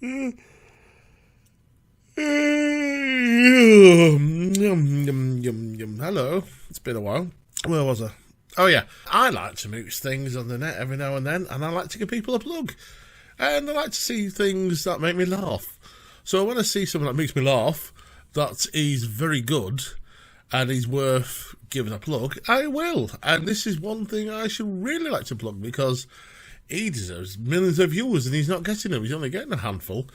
Hello, it's been a while. Where was I? Oh yeah, I like to mooch things on the net every now and then, and I like to give people a plug. And I like to see things that make me laugh. So when I see something that makes me laugh, that is very good, and is worth giving a plug, I will. And this is one thing I should really like to plug, because he deserves millions of viewers and he's not getting them. He's only getting a handful.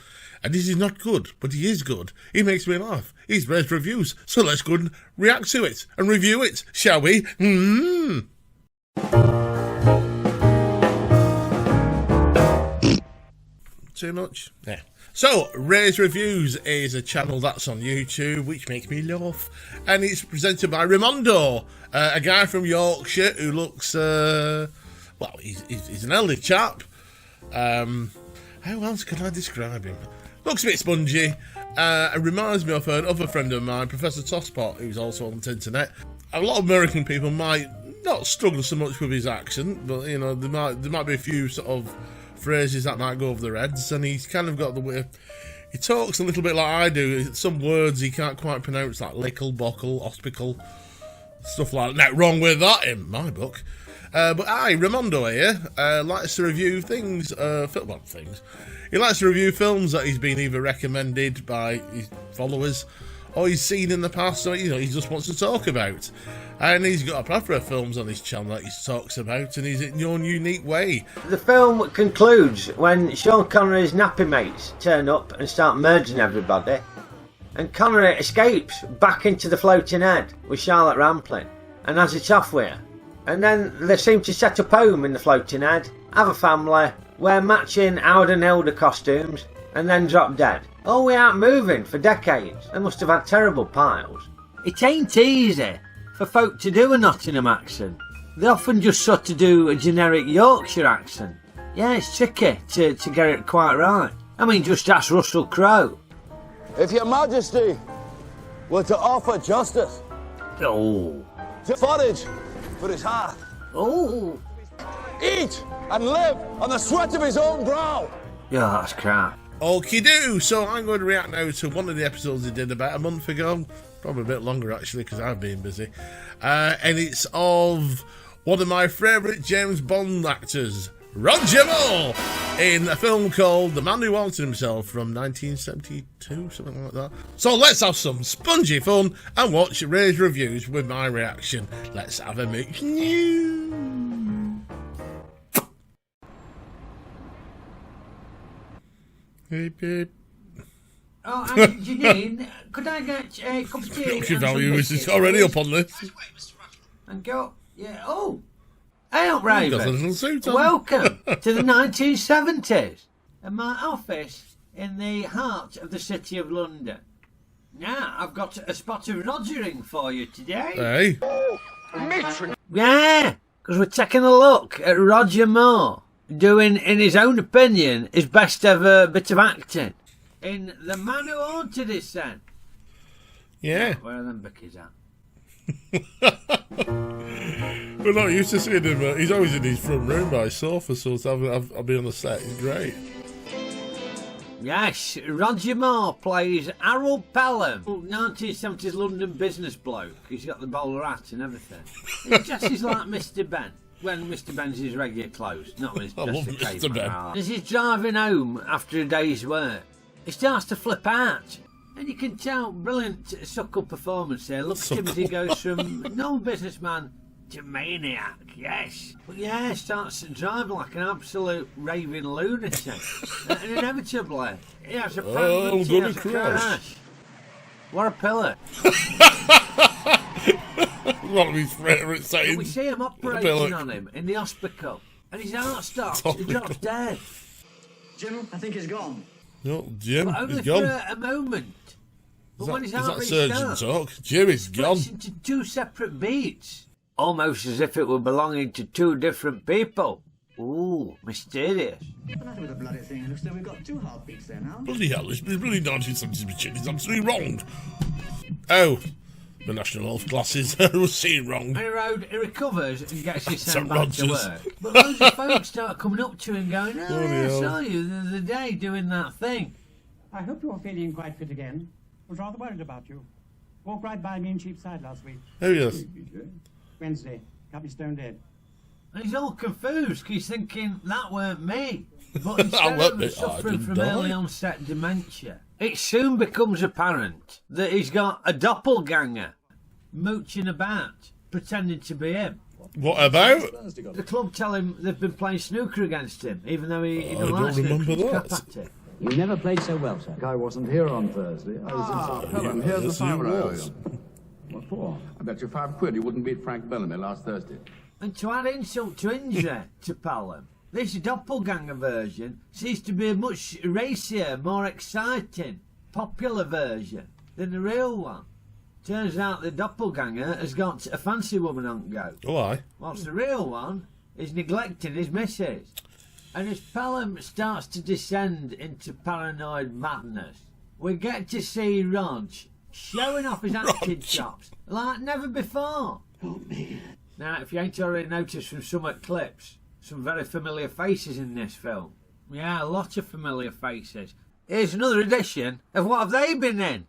And this is not good, but he is good. He makes me laugh. He's raised reviews. So let's go and react to it and review it, shall we? Too much? Yeah. So, Raise Reviews is a channel that's on YouTube, which makes me laugh. And it's presented by Raimondo, a guy from Yorkshire who looks, well, he's an elderly chap. How else can I describe him? Looks a bit spongy. It reminds me of another friend of mine, Professor Tosspot, who's also on the internet. A lot of American people might not struggle so much with his accent, but, you know, there might be a few sort of phrases that might go over their heads, and he's kind of got the way he talks a little bit like I do. Some words he can't quite pronounce, like lickle, bockle, hospital, stuff like that. Not wrong with that in my book. But Raimondo here likes to review things, things. He likes to review films that he's been either recommended by his followers or he's seen in the past, or, you know, he just wants to talk about. And he's got a plethora of films on his channel that he talks about, and he's in your own unique way. The film concludes when Sean Connery's nappy mates turn up and start murdering everybody, and Connery escapes back into the floating head with Charlotte Rampling and has it off with her. And then they seem to set up home in the floating head, have a family, wear matching Howard and Hilda costumes, and then drop dead. All without moving for decades. They must have had terrible piles. It ain't easy for folk to do a Nottingham accent. They often just sort of do a generic Yorkshire accent. Yeah, it's tricky to get it quite right. I mean, just ask Russell Crowe. If your Majesty were to offer justice, Oh. to forage for his heart, Oh. eat and live on the sweat of his own brow. Yeah, that's crap. Okaydoo! So I'm going to react now to one of the episodes he did about a month ago. Probably a bit longer, actually, because I've been busy. And it's of one of my favourite James Bond actors, Roger Moore, in a film called The Man Who Wanted Himself from 1972, something like that. So let's have some spongy fun and watch Ray's reviews with my reaction. Let's have a mix. Beep, beep. Oh, and Janine, could I get a cup of tea? Production value is already up on this. And go, yeah, oh. Hey, up, Raven. Got a little suit on. Welcome to the 1970s and my office in the heart of the city of London. Now, I've got a spot of rogering for you today. Hey. Yeah, because we're taking a look at Roger Moore doing, in his own opinion, his best ever bit of acting in The Man Who Haunted His Son. Yeah. Where are them bickies at? We're not used to seeing him. He's always in his front room by his sofa, so I'll be on the set. He's great. Yes, Roger Moore plays Harold Pelham, 1970s London business bloke. He's got the bowler hat and everything. He dresses like Mr. Ben. When Mr. Ben's his regular clothes, not when he's I love just a Mr. caveman. Ben. As he's driving home after a day's work, he starts to flip out. And you can tell, brilliant suckle performance here. Look at him as he goes from normal businessman to maniac, yes. But yeah, starts driving like an absolute raving lunatic. And inevitably, he has a pregnant, he has a crash. What a pillar. One of his favourite sayings. We see him operating on him in the hospital, and his heart stops. He drops dead. Jim, I think he's gone. No, Jim, But only he's gone. for a moment. But when his heart is that surgeon restarts, talk? Jim is gone. it's into two separate beats. Almost as if it were belonging to two different people. Ooh, mysterious. But with the bloody thing, it looks like we've got two heartbeats there now. Bloody hell, it's really 1970s machine. It's absolutely wrong. Oh, The National Health glasses. I was seeing wrong. On the road, he recovers and gets his St. son back to Rogers. work. But loads of folks start coming up to him going, oh, yeah, I hell. saw you the other day doing that thing. I hope you're feeling quite fit again. Was rather worried about you. Walked right by me in Cheapside last week. Oh, yes. Wednesday. Can't be stone dead. And he's all confused because he's thinking, that weren't me. But instead weren't of me. I suffering didn't from die. early onset dementia, it soon becomes apparent that he's got a doppelganger mooching about, pretending to be him. What about? The club tell him they've been playing snooker against him, even though he I don't don't like snooker. remember He's crap that. at it. You never played so well, sir. I wasn't here on Thursday. I was in Helen, here's the Yes, he fiver I owe was. you. What for? I bet you £5 you wouldn't beat Frank Bellamy last Thursday. And to add insult to injury to Pelham, this doppelganger version seems to be a much racier, more exciting, popular version than the real one. Turns out the doppelganger has got a fancy woman on go, Oh, aye. whilst the real one is neglecting his missus. And as Pelham starts to descend into paranoid madness, we get to see Rog showing off his acting chops like never before. Oh, man. Now, if you ain't already noticed from some clips, some very familiar faces in this film. Yeah, a lot of familiar faces. Here's another edition of What Have They Been In?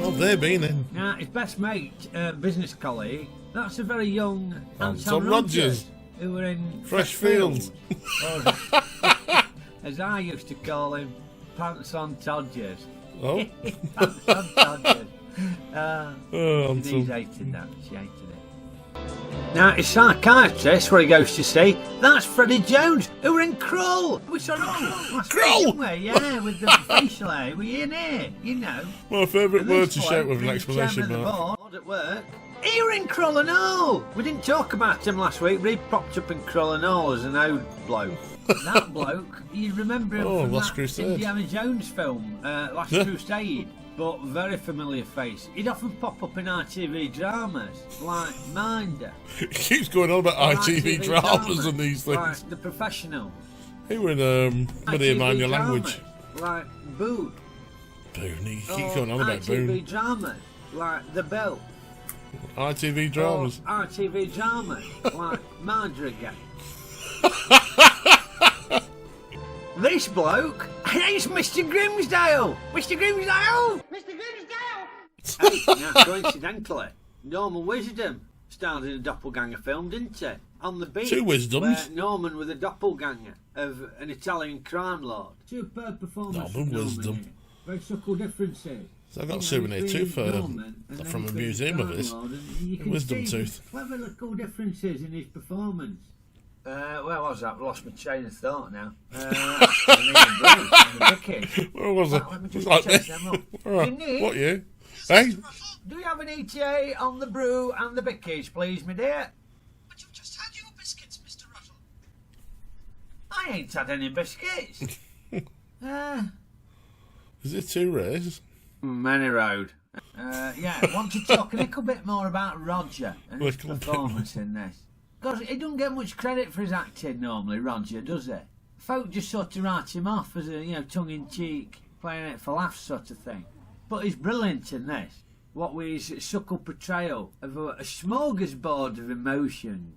Well, they've been in. Now, his best mate, business colleague, that's a very young Anton Anton Rogers, Rogers, who were in Fresh Fields. Or, as I used to call him, Pants on Todgers. Oh, Pants on Todgers. oh He's Anton. hated that. She hated it. Now, his psychiatrist, where he goes to see, that's Freddie Jones, who were in Krull. We saw him last week, Krull? didn't we? Yeah, with the facial hair. Were you in here? You know. My favourite And word this to bloke, shout with an being exclamation chairman of mark. the board at work. He were in Krull and all. We didn't talk about him last week, but he popped up in Krull and all as an old bloke. That bloke, you remember him Oh, from Last that Crusade. Indiana Jones film, Last Yeah. Crusade. But very familiar face. He'd often pop up in ITV dramas, like Minder. He keeps going on about or ITV dramas and these things. Like The Professional. He were in, How do you mind your language? dramas, like Boone. Boone, he keeps Or going on about ITV Boone. dramas, like The Bill. ITV dramas. Or ITV dramas, like Minder again. This bloke, it's Mr. Grimsdale! Mr. Grimsdale! Mr. Grimsdale! Hey, now, coincidentally, Norman Wisdom starred in a doppelganger film, didn't he? On the beach. Two Wisdoms? Where Norman was a doppelganger of an Italian crime lord. Superb performance. Norman from Wisdom. here. Very subtle differences. So I've got a You know, souvenir between tooth Norman and from a then museum of crime his. lord, and you can Wisdom see tooth. clever little differences in his performance. Where was that? I lost my train of thought now. Where was it? Let me It's just like check this. them up. Alright, Nick, what you? Hey? do you have an ETA on the brew and the bickies, please, my dear? But you've just had your biscuits, Mr. Russell. I ain't had any biscuits. Is it 2 rays? Many road. Yeah, want to talk a little bit more about Roger and his Little bit performance in this. Because he doesn't get much credit for his acting normally, Roger, does he? Folk just sort of write him off as a, tongue-in-cheek, playing it for laughs sort of thing. But he's brilliant in this. What with his subtle portrayal of a smorgasbord of emotions.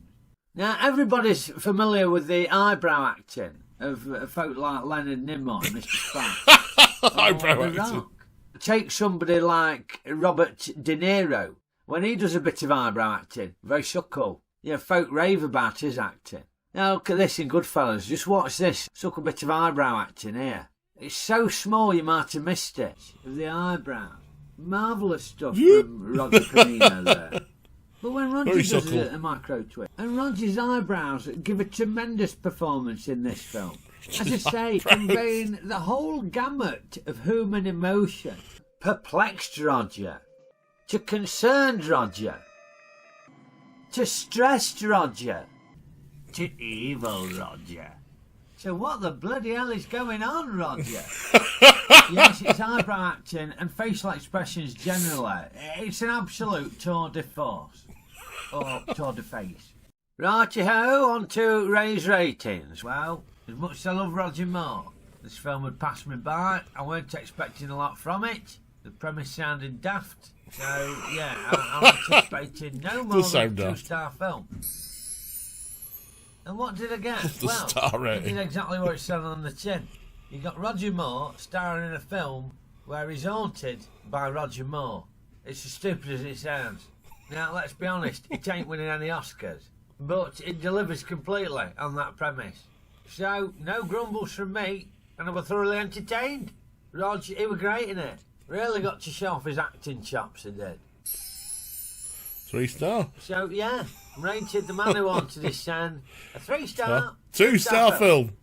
Now, everybody's familiar with the eyebrow acting of folk like Leonard Nimoy, Mr. Spratt. Eyebrow The acting. Rock. Take somebody like Robert De Niro. When he does a bit of eyebrow acting, very subtle. Yeah, folk rave about his acting. Now look at this in Goodfellas. Just watch this. Subtle bit of eyebrow acting here. It's so small you might have missed it. Of the eyebrows. Marvellous stuff from Roger Camino there. But when Roger Very does subtle. a micro twist, and Roger's eyebrows give a tremendous performance in this film. As I say, conveying the whole gamut of human emotion. Perplexed Roger. To concerned Roger. To stressed Roger. To evil Roger. So what the bloody hell is going on, Roger? Yes, it's eyebrow acting and facial expressions generally. It's an absolute tour de force. Or tour de face. Righty-ho, on to Ray's ratings. Well, as much as I love Roger Moore, This film had passed me by. I weren't expecting a lot from it. The premise sounded daft. So, yeah, I'm anticipating no more than a 2-star film. And what did I get? Well, I did exactly what it said on the tin. You got Roger Moore starring in a film where he's haunted by Roger Moore. It's as stupid as it sounds. Now, let's be honest, it ain't winning any Oscars. But it delivers completely on that premise. So, no grumbles from me, and I was thoroughly entertained. Roger, he was great in it. Really got to show off his acting chops, he did. 3-star. So, yeah, rated The Man Who Wanted His Son a 3-star. 2-star film.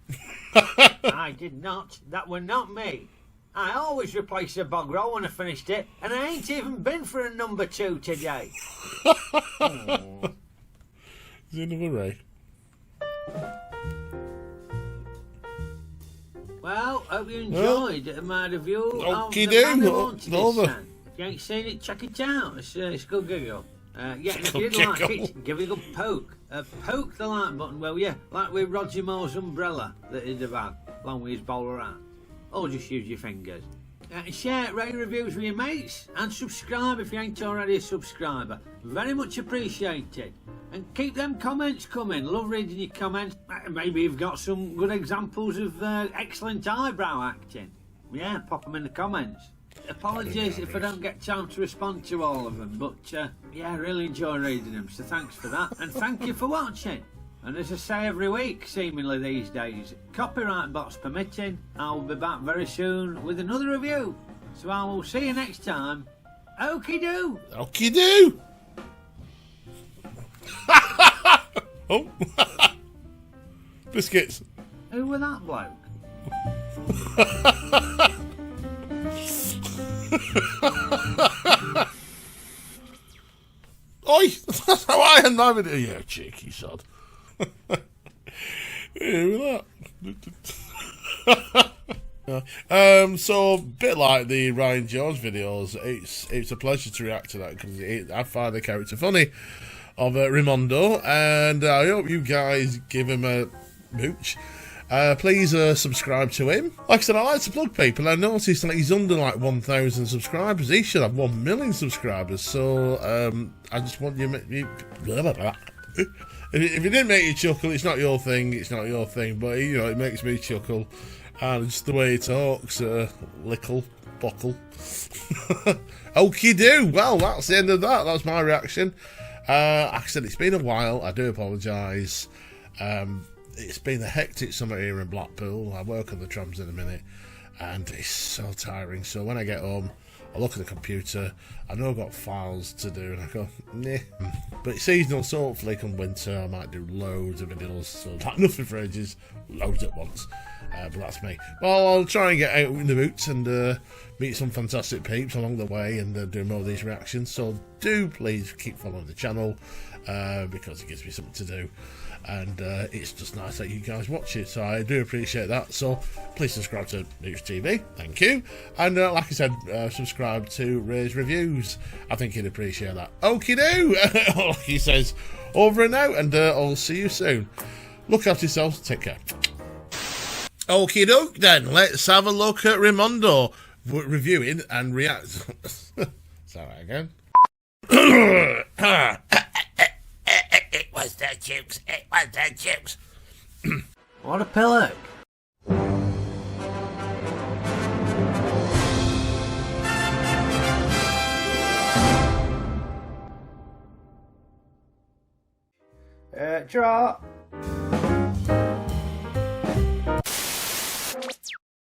I did not. That were not me. I always replace a bog roll when I finished it, and I ain't even been for a number 2 today. Is it another Ray? Well, hope you enjoyed my review of The Okaydoo. Man Who Wanted His Son. If you ain't seen it, check it out. It's a good giggle. Yeah, and if you didn't like it, give it a good poke. Poke the like button, well, yeah, like with Roger Moore's umbrella that he'd have had, along with his bowler hat. Or just use your fingers. Share, rate reviews with your mates, and subscribe if you ain't already a subscriber. Very much appreciated. And keep them comments coming. Love reading your comments. Maybe you've got some good examples of excellent eyebrow acting. Yeah, pop them in the comments. Apologies if I don't get a chance to respond to all of them, but yeah, I really enjoy reading them, so thanks for that. And thank you for watching. And as I say every week, seemingly these days, copyright box permitting, I will be back very soon with another review. So I will see you next time. Okaydoo! Okaydoo! Oh! Biscuits. Who were that bloke? Oi! That's how I am my video. Yeah, cheeky sod. Yeah, that. So a bit like the Ryan Jones videos, it's a pleasure to react to that because I find the character funny of Raimondo, and I hope you guys give him a mooch. Please subscribe to him. Like I said, I like to plug people. I noticed that he's under like 1,000 subscribers. He should have 1 million subscribers. So I just want you. If it didn't make you chuckle, it's not your thing. It's not your thing. But you know, it makes me chuckle, and just the way he talks, lickle, buckle. Okaydoo. Well, that's the end of that. That's my reaction. Like I said, it's been a while. I do apologise. It's been a hectic summer here in Blackpool. I work on the trams in a minute, and it's so tiring. So when I get home, I look at the computer. I know I've got files to do, and I go, nah. But it's seasonal, so hopefully come winter, I might do loads of videos. So like nothing for ages, loads at once. But that's me. Well, I'll try and get out in the boots and meet some fantastic peeps along the way and do more of these reactions. So do please keep following the channel because it gives me something to do. And it's just nice that you guys watch it, so I do appreciate that. So please subscribe to Mooch TV, thank you. And like I said, subscribe to Ray's Reviews. I think he'd appreciate that. Okaydoo! Like he says, over and out, and I'll see you soon. Look after yourselves, take care. Okie doke then, let's have a look at Raimondo reviewing and react. Sorry again. It was the chips, it was the chips. What a pillock. Draw.